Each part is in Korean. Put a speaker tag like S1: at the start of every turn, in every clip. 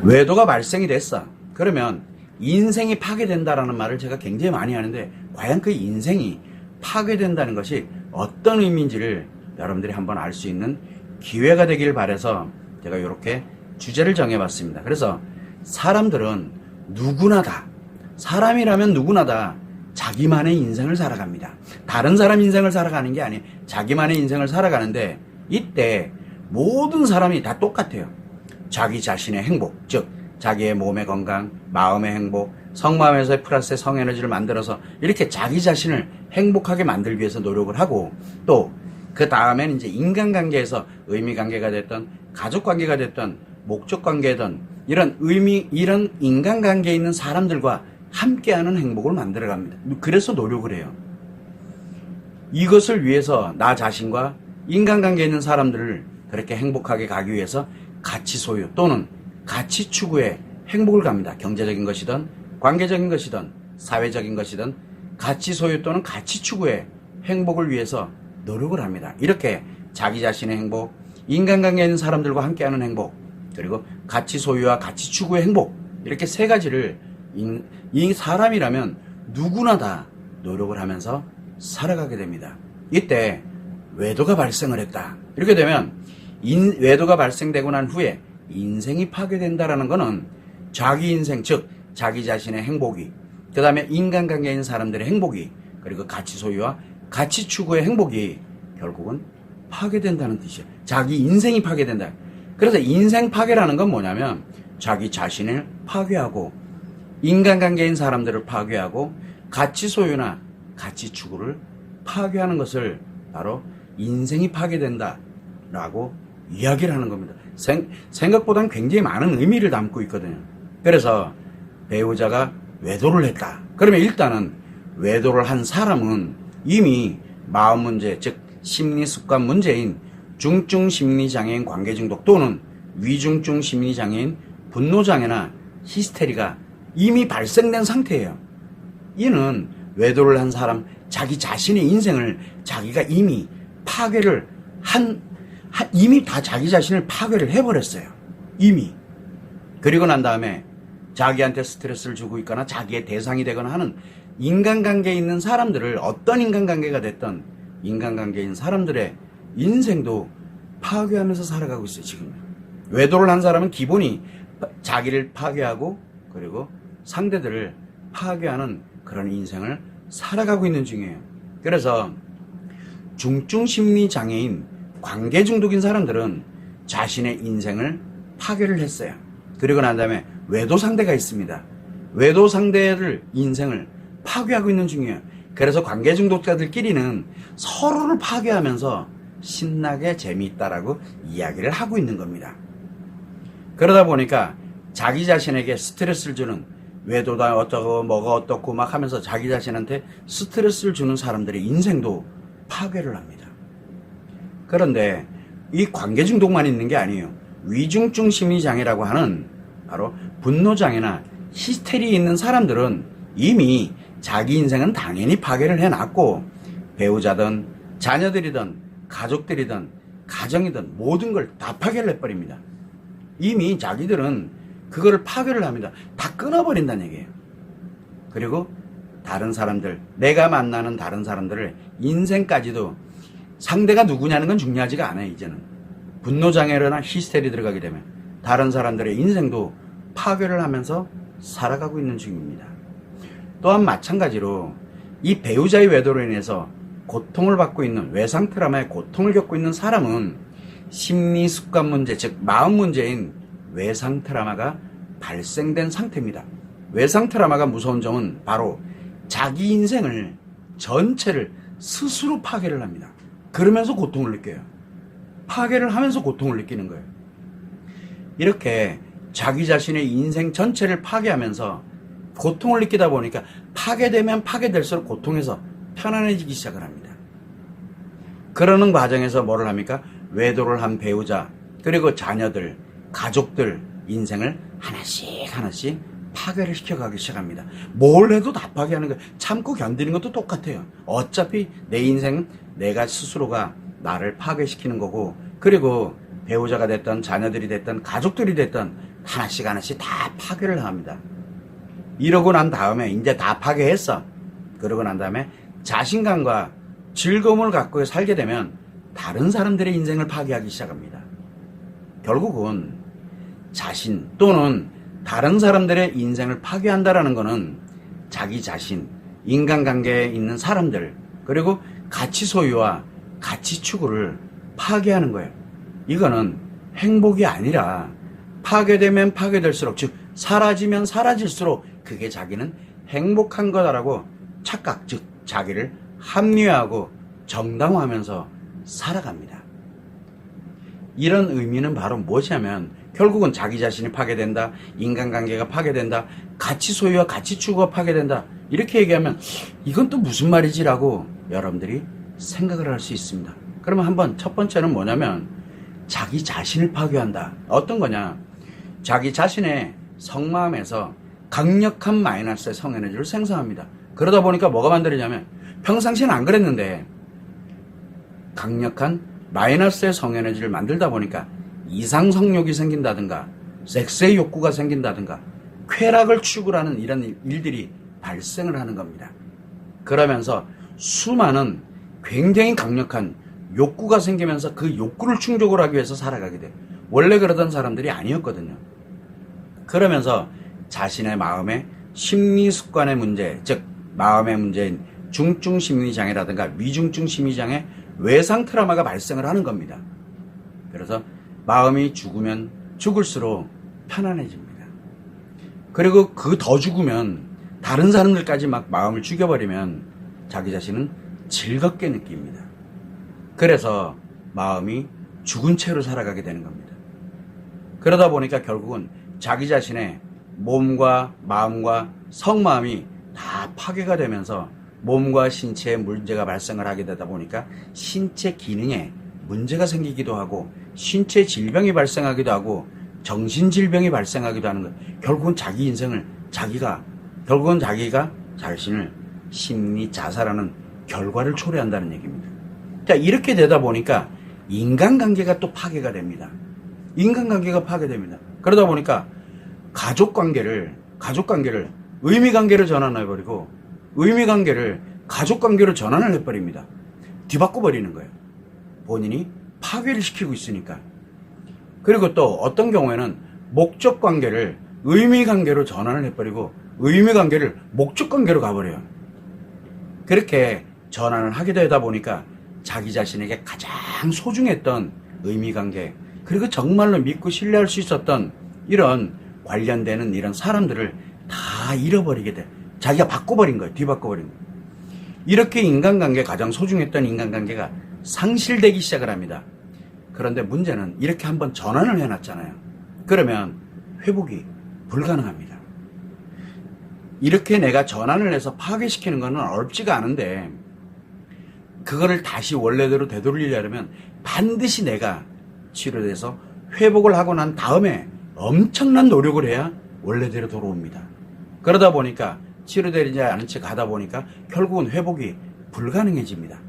S1: 외도가 발생이 됐어. 그러면 인생이 파괴된다라는 말을 제가 굉장히 많이 하는데, 과연 그 인생이 파괴된다는 것이 어떤 의미인지를 여러분들이 한번 알 수 있는 기회가 되길 바라서 제가 이렇게 주제를 정해봤습니다. 그래서 사람들은 누구나 다, 사람이라면 누구나 다 자기만의 인생을 살아갑니다. 다른 사람 인생을 살아가는 게 아니에요. 자기만의 인생을 살아가는데, 이때 모든 사람이 다 똑같아요. 자기 자신의 행복, 즉 자기의 몸의 건강, 마음의 행복, 성마음에서의 플러스의 성에너지를 만들어서 이렇게 자기 자신을 행복하게 만들기 위해서 노력을 하고, 또 그 다음에는 이제 인간관계에서 의미관계가 됐던, 가족관계가 됐던, 목적관계든 이런 인간관계에 있는 사람들과 함께하는 행복을 만들어갑니다. 그래서 노력을 해요. 이것을 위해서 나 자신과 인간관계에 있는 사람들을 그렇게 행복하게 가기 위해서 가치 소유 또는 가치 추구에 행복을 갑니다. 경제적인 것이든 관계적인 것이든 사회적인 것이든 가치 소유 또는 가치 추구에 행복을 위해서 노력을 합니다. 이렇게 자기 자신의 행복, 인간관계에 있는 사람들과 함께하는 행복, 그리고 가치 소유와 가치 추구의 행복, 이렇게 세 가지를 이 사람이라면 누구나 다 노력을 하면서 살아가게 됩니다. 이때 외도가 발생을 했다. 이렇게 되면 외도가 발생되고 난 후에 인생이 파괴된다라는 것은 자기 인생, 즉 자기 자신의 행복이, 그 다음에 인간관계에 있는 사람들의 행복이, 그리고 가치 소유와 가치 추구의 행복이 결국은 파괴된다는 뜻이에요. 자기 인생이 파괴된다. 그래서 인생 파괴라는 건 뭐냐면 자기 자신을 파괴하고 인간관계에 있는 사람들을 파괴하고 가치 소유나 가치 추구를 파괴하는 것을 바로 인생이 파괴된다라고 이야기를 하는 겁니다. 생각보다는 굉장히 많은 의미를 담고 있거든요. 그래서 배우자가 외도를 했다. 그러면 일단은 외도를 한 사람은 이미 마음 문제, 즉 심리 습관 문제인 중증 심리장애인 관계중독 또는 위중증 심리장애인 분노장애나 히스테리가 이미 발생된 상태예요. 이는 외도를 한 사람, 자기 자신의 인생을 자기가 이미 파괴를 이미 다 자기 자신을 파괴를 해버렸어요. 이미. 그리고 난 다음에 자기한테 스트레스를 주고 있거나 자기의 대상이 되거나 하는 인간관계에 있는 사람들을, 어떤 인간관계가 됐던 인간관계에 있는 사람들의 인생도 파괴하면서 살아가고 있어요, 지금. 외도를 한 사람은 기본이 자기를 파괴하고 그리고 상대들을 파괴하는 그런 인생을 살아가고 있는 중이에요. 그래서 중증심리장애인 관계중독인 사람들은 자신의 인생을 파괴를 했어요. 그리고 난 다음에 외도 상대가 있습니다. 외도 상대를 인생을 파괴하고 있는 중이에요. 그래서 관계중독자들끼리는 서로를 파괴하면서 신나게 재미있다라고 이야기를 하고 있는 겁니다. 그러다 보니까 자기 자신에게 스트레스를 주는, 외도다 어쩌고 뭐가 어떻고 막 하면서 자기 자신한테 스트레스를 주는 사람들의 인생도 파괴를 합니다. 그런데 이 관계중독만 있는 게 아니에요. 위중증 심리장애라고 하는 바로 분노장애나 히스테리에 있는 사람들은 이미 자기 인생은 당연히 파괴를 해놨고, 배우자든 자녀들이든 가족들이든 가정이든 모든 걸 다 파괴를 해버립니다. 이미 자기들은 그거를 파괴를 합니다. 다 끊어버린다는 얘기예요. 그리고 다른 사람들, 내가 만나는 다른 사람들을 인생까지도 상대가 누구냐는 건 중요하지가 않아요. 이제는 분노장애나 히스테리 들어가게 되면 다른 사람들의 인생도 파괴를 하면서 살아가고 있는 중입니다. 또한 마찬가지로 이 배우자의 외도로 인해서 고통을 받고 있는, 외상 트라우마의 고통을 겪고 있는 사람은 심리 습관 문제, 즉 마음 문제인 외상 트라우마가 발생된 상태입니다. 외상 트라우마가 무서운 점은 바로 자기 인생을 전체를 스스로 파괴를 합니다. 그러면서 고통을 느껴요. 파괴를 하면서 고통을 느끼는 거예요. 이렇게 자기 자신의 인생 전체를 파괴하면서 고통을 느끼다 보니까 파괴되면 파괴될수록 고통에서 편안해지기 시작을 합니다. 그러는 과정에서 뭐를 합니까? 외도를 한 배우자, 그리고 자녀들, 가족들 인생을 하나씩 파괴를 시켜가기 시작합니다. 뭘 해도 다 파괴하는 거예요. 참고 견디는 것도 똑같아요. 어차피 내 인생은 내가 스스로가 나를 파괴시키는 거고, 그리고 배우자가 됐던 자녀들이 됐던 가족들이 됐던 하나씩 하나씩 다 파괴를 합니다. 이러고 난 다음에 이제 다 파괴했어. 그러고 난 다음에 자신감과 즐거움을 갖고 살게 되면 다른 사람들의 인생을 파괴하기 시작합니다. 결국은 자신 또는 다른 사람들의 인생을 파괴한다라는 것은 자기 자신, 인간관계에 있는 사람들, 그리고 가치 소유와 가치 추구를 파괴하는 거예요. 이거는 행복이 아니라 파괴되면 파괴될수록, 즉 사라지면 사라질수록 그게 자기는 행복한 거다라고 착각, 즉 자기를 합리화하고 정당화하면서 살아갑니다. 이런 의미는 바로 무엇이냐면 결국은 자기 자신이 파괴된다, 인간관계가 파괴된다, 가치 소유와 가치 추구가 파괴된다, 이렇게 얘기하면 이건 또 무슨 말이지라고 여러분들이 생각을 할 수 있습니다. 그러면 한번 첫 번째는 뭐냐면 자기 자신을 파괴한다. 어떤 거냐? 자기 자신의 속마음에서 강력한 마이너스의 성에너지를 생성합니다. 그러다 보니까 뭐가 만들어지냐면 평상시에는 안 그랬는데 강력한 마이너스의 성에너지를 만들다 보니까 이상성욕이 생긴다든가 섹스의 욕구가 생긴다든가 쾌락을 추구하는 이런 일들이 발생을 하는 겁니다. 그러면서 수많은 굉장히 강력한 욕구가 생기면서 그 욕구를 충족을 하기 위해서 살아가게 돼요. 원래 그러던 사람들이 아니었거든요. 그러면서 자신의 마음의 심리 습관의 문제, 즉 마음의 문제인 중증 심리장애라든가 위중증 심리장애, 외상 트라우마가 발생을 하는 겁니다. 그래서 마음이 죽으면 죽을수록 편안해집니다. 그리고 그 더 죽으면 다른 사람들까지 막 마음을 죽여버리면 자기 자신은 즐겁게 느낍니다. 그래서 마음이 죽은 채로 살아가게 되는 겁니다. 그러다 보니까 결국은 자기 자신의 몸과 마음과 속마음이 다 파괴가 되면서 몸과 신체에 문제가 발생을 하게 되다 보니까 신체 기능에 문제가 생기기도 하고 신체 질병이 발생하기도 하고 정신질병이 발생하기도 하는 것. 결국은 자기 인생을 결국은 자기가 자신을 심리 자살하는 결과를 초래한다는 얘기입니다. 자, 이렇게 되다 보니까 인간관계가 또 파괴가 됩니다. 인간관계가 파괴됩니다. 그러다 보니까 가족관계를 의미관계로 전환해버리고 의미관계를 가족관계로 전환을 해버립니다. 뒤바꿔버리는 거예요. 본인이 파괴를 시키고 있으니까. 그리고 또 어떤 경우에는 목적관계를 의미관계로 전환을 해버리고 의미관계를 목적관계로 가버려요. 그렇게 전환을 하게 되다 보니까 자기 자신에게 가장 소중했던 의미관계, 그리고 정말로 믿고 신뢰할 수 있었던 이런 관련되는 이런 사람들을 다 잃어버리게 돼. 자기가 바꿔버린 거예요. 뒤바꿔버린 거예요. 이렇게 인간관계, 가장 소중했던 인간관계가 상실되기 시작을 합니다. 그런데 문제는 이렇게 한번 전환을 해놨잖아요. 그러면 회복이 불가능합니다. 이렇게 내가 전환을 해서 파괴시키는 것은 어렵지가 않은데 그거를 다시 원래대로 되돌리려면 반드시 내가 치료돼서 회복을 하고 난 다음에 엄청난 노력을 해야 원래대로 돌아옵니다. 그러다 보니까 치료되지 않은 채 가다 보니까 결국은 회복이 불가능해집니다.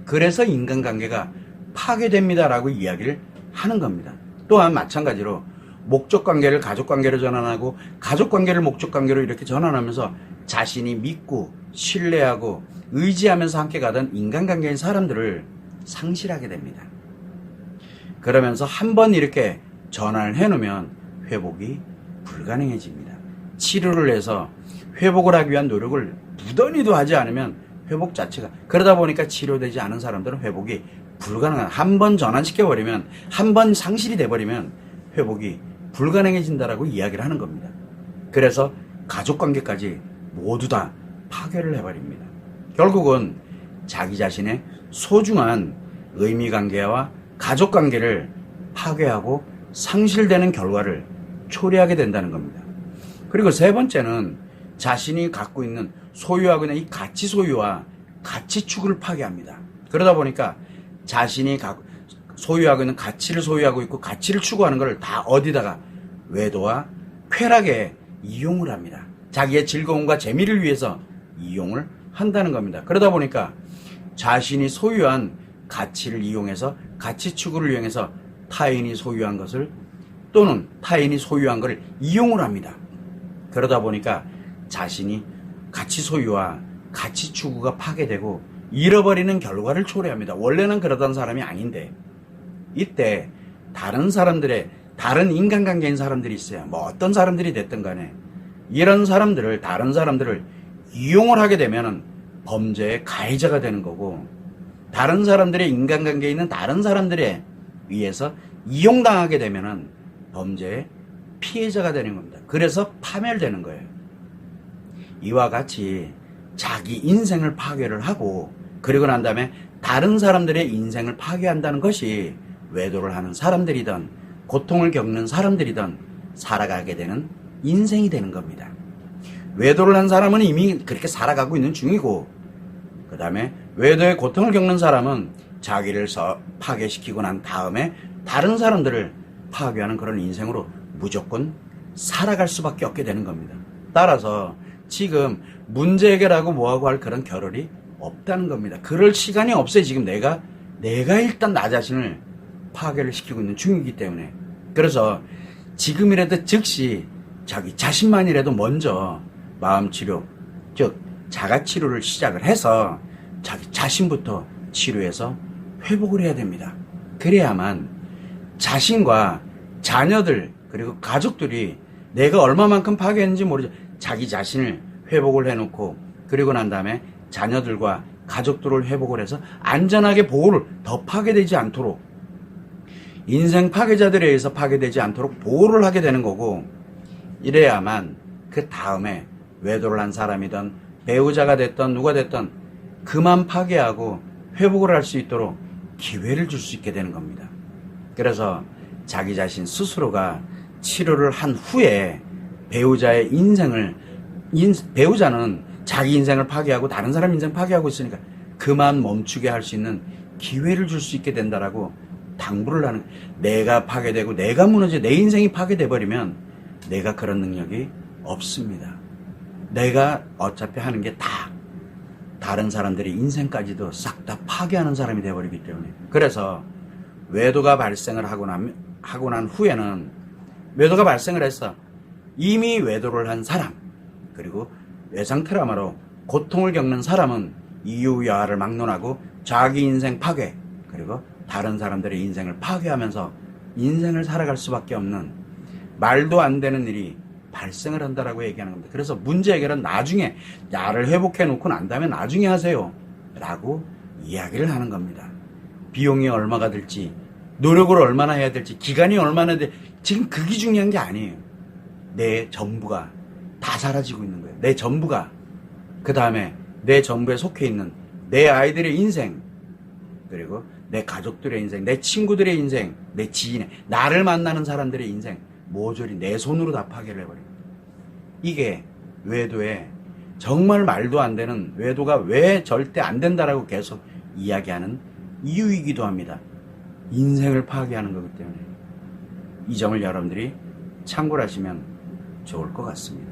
S1: 그래서 인간관계가 파괴됩니다라고 이야기를 하는 겁니다. 또한 마찬가지로 목적관계를 가족관계로 전환하고 가족관계를 목적관계로 이렇게 전환하면서 자신이 믿고 신뢰하고 의지하면서 함께 가던 인간관계인 사람들을 상실하게 됩니다. 그러면서 한번 이렇게 전환을 해놓으면 회복이 불가능해집니다. 치료를 해서 회복을 하기 위한 노력을 무던히도 하지 않으면 회복 자체가, 그러다 보니까 치료되지 않은 사람들은 회복이 불가능한, 한번 전환시켜버리면, 한번 상실이 돼버리면 회복이 불가능해진다라고 이야기를 하는 겁니다. 그래서 가족관계까지 모두 다 파괴를 해버립니다. 결국은 자기 자신의 소중한 의미관계와 가족관계를 파괴하고 상실되는 결과를 초래하게 된다는 겁니다. 그리고 세 번째는 자신이 갖고 있는 소유하고 있는 이 가치 소유와 가치 추구를 파괴합니다. 그러다 보니까 자신이 소유하고 있는 가치를 소유하고 있고 가치를 추구하는 걸 다 어디다가 외도와 쾌락에 이용을 합니다. 자기의 즐거움과 재미를 위해서 이용을 한다는 겁니다. 그러다 보니까 자신이 소유한 가치를 이용해서 가치 추구를 이용해서 타인이 소유한 것을 또는 타인이 소유한 것을 이용을 합니다. 그러다 보니까 자신이 가치 소유와 가치 추구가 파괴되고 잃어버리는 결과를 초래합니다. 원래는 그러던 사람이 아닌데 이때 다른 사람들의 다른 인간관계인 사람들이 있어요. 뭐 어떤 사람들이 됐든 간에 이런 사람들을 다른 사람들을 이용을 하게 되면 범죄의 가해자가 되는 거고 다른 사람들의 인간관계에 있는 다른 사람들에 의해서 이용당하게 되면 범죄의 피해자가 되는 겁니다. 그래서 파멸되는 거예요. 이와 같이 자기 인생을 파괴를 하고 그리고 난 다음에 다른 사람들의 인생을 파괴한다는 것이 외도를 하는 사람들이든 고통을 겪는 사람들이든 살아가게 되는 인생이 되는 겁니다. 외도를 한 사람은 이미 그렇게 살아가고 있는 중이고 그 다음에 외도의 고통을 겪는 사람은 자기를 파괴시키고 난 다음에 다른 사람들을 파괴하는 그런 인생으로 무조건 살아갈 수밖에 없게 되는 겁니다. 따라서 지금 문제 해결하고 뭐하고 할 그런 겨를이 없다는 겁니다. 그럴 시간이 없어요. 지금 내가 일단 나 자신을 파괴를 시키고 있는 중이기 때문에. 그래서 지금이라도 즉시 자기 자신만이라도 먼저 마음치료, 즉 자가치료를 시작을 해서 자기 자신부터 치료해서 회복을 해야 됩니다. 그래야만 자신과 자녀들 그리고 가족들이 내가 얼마만큼 파괴했는지 모르죠. 자기 자신을 회복을 해놓고 그리고 난 다음에 자녀들과 가족들을 회복을 해서 안전하게 보호를 더 파괴되지 않도록 인생 파괴자들에 의해서 파괴되지 않도록 보호를 하게 되는 거고 이래야만 그 다음에 외도를 한 사람이든 배우자가 됐든 누가 됐든 그만 파괴하고 회복을 할 수 있도록 기회를 줄 수 있게 되는 겁니다. 그래서 자기 자신 스스로가 치료를 한 후에 배우자의 인생을 배우자는 자기 인생을 파괴하고 다른 사람 인생 파괴하고 있으니까 그만 멈추게 할 수 있는 기회를 줄 수 있게 된다라고 당부를 하는. 내가 파괴되고 내가 무너져 내 인생이 파괴돼 버리면 내가 그런 능력이 없습니다. 내가 어차피 하는 게 다 다른 사람들의 인생까지도 싹 다 파괴하는 사람이 되어버리기 때문에. 그래서 외도가 발생을 하고 난 후에는 외도가 발생을 했어. 이미 외도를 한 사람 그리고 외상 트라우마로 고통을 겪는 사람은 이유야를 막론하고 자기 인생 파괴 그리고 다른 사람들의 인생을 파괴하면서 인생을 살아갈 수밖에 없는 말도 안 되는 일이 발생을 한다라고 얘기하는 겁니다. 그래서 문제 해결은 나중에 나를 회복해 놓고 난 다음에 나중에 하세요 라고 이야기를 하는 겁니다. 비용이 얼마가 들지 노력을 얼마나 해야 될지 기간이 얼마나 지금 그게 중요한 게 아니에요. 내 전부가 다 사라지고 있는 거예요. 내 전부가. 그 다음에 내 전부에 속해 있는 내 아이들의 인생 그리고 내 가족들의 인생 내 친구들의 인생 내 지인의 나를 만나는 사람들의 인생 모조리 내 손으로 다 파괴를 해버립니다. 이게 외도에 정말 말도 안 되는 외도가 왜 절대 안 된다라고 계속 이야기하는 이유이기도 합니다. 인생을 파괴하는 거기 때문에 이 점을 여러분들이 참고를 하시면 좋을 것 같습니다.